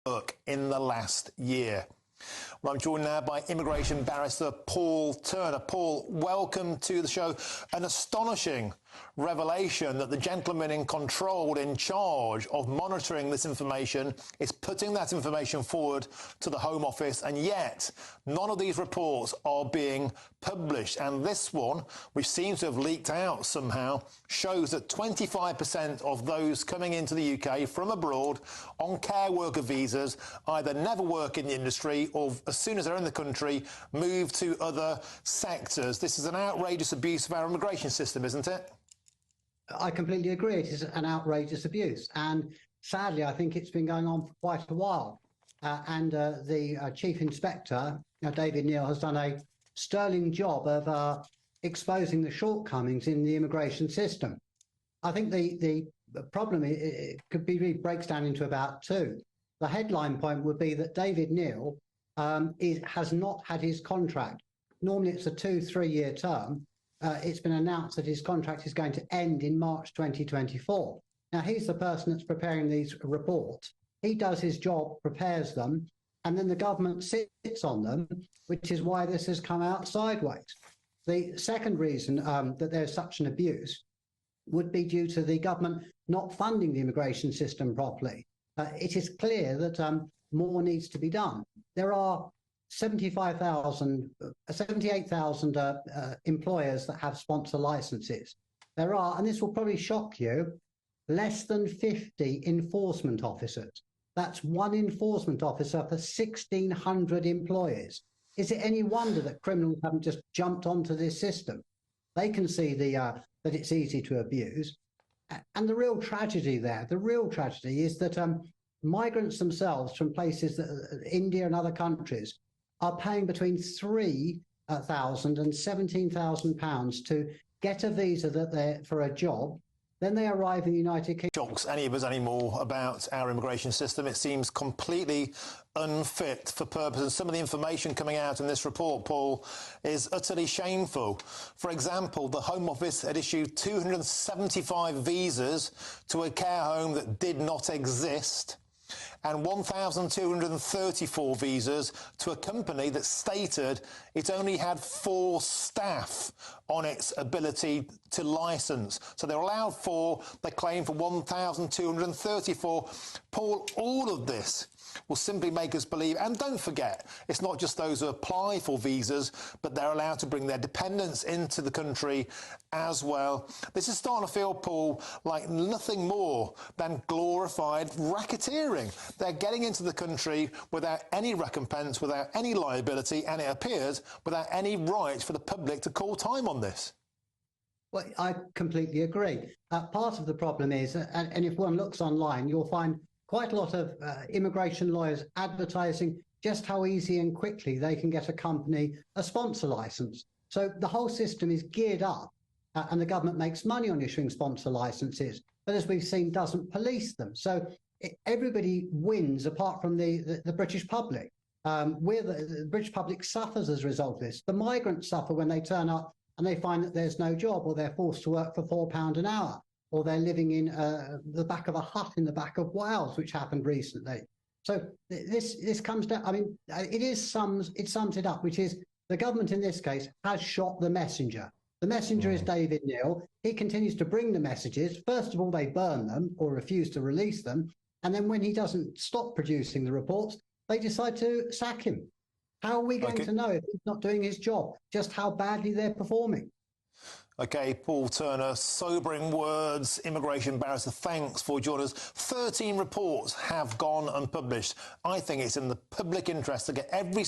work in the last year. Well, I'm joined now by immigration barrister Paul Turner. Paul, welcome to the show. An astonishing revelation that the gentleman in control, in charge of monitoring this information, is putting that information forward to the Home Office, and yet none of these reports are being published. And this one, which seems to have leaked out somehow, shows that 25% of those coming into the UK from abroad on care worker visas either never work in the industry or, as soon as they're in the country, move to other sectors. This is an outrageous abuse of our immigration system, isn't it? I completely agree. It is an outrageous abuse. And sadly, I think it's been going on for quite a while. The Chief Inspector, David Neal, has done a sterling job of exposing the shortcomings in the immigration system. I think the problem breaks down into about two. The headline point would be that David Neal has not had his contract. Normally it's a 2-3 year term. It's been announced that his contract is going to end in March 2024. Now, he's the person that's preparing these reports. He does his job, prepares them, and then the government sits on them, which is why this has come out sideways. The second reason that there's such an abuse would be due to the government not funding the immigration system properly. It is clear that more needs to be done. There are 78,000 employers that have sponsor licenses. There are, and this will probably shock you, less than 50 enforcement officers. That's one enforcement officer for 1,600 employees. Is it any wonder that criminals haven't just jumped onto this system? They can see that it's easy to abuse. And the real tragedy is that migrants themselves from places, India and other countries, are paying between £3,000 and £17,000 to get a visa for a job. Then they arrive in the United Kingdom. Shocks any of us anymore about our immigration system. It seems completely unfit for purpose. And some of the information coming out in this report, Paul, is utterly shameful. For example, the Home Office had issued 275 visas to a care home that did not exist, and 1,234 visas to a company that stated it only had 4 staff on its ability to license. So they're allowed 4, they claim for 1,234. Paul, all of this will simply make us believe, and don't forget, it's not just those who apply for visas, but they're allowed to bring their dependents into the country as well. This is starting to feel, Paul, like nothing more than glorified racketeering. They're getting into the country without any recompense, without any liability, and it appears without any right for the public to call time on this. Well, I completely agree. Part of the problem is, and if one looks online, you'll find quite a lot of immigration lawyers advertising just how easy and quickly they can get a company a sponsor license. So the whole system is geared up and the government makes money on issuing sponsor licenses, but as we've seen, doesn't police them. So everybody wins apart from the British public. The British public suffers as a result of this. The migrants suffer when they turn up and they find that there's no job, or they're forced to work for £4 an hour, or they're living in the back of a hut in the back of Wales, which happened recently. So this comes down, I mean, it sums it up, which is the government in this case has shot the messenger. The messenger is David Neal. He continues to bring the messages. First of all, they burn them or refuse to release them. And then when he doesn't stop producing the reports, they decide to sack him. How are we going to know if he's not doing his job, just how badly they're performing? OK, Paul Turner, sobering words, immigration barrister, thanks for joining us. 13 reports have gone unpublished. I think it's in the public interest to get every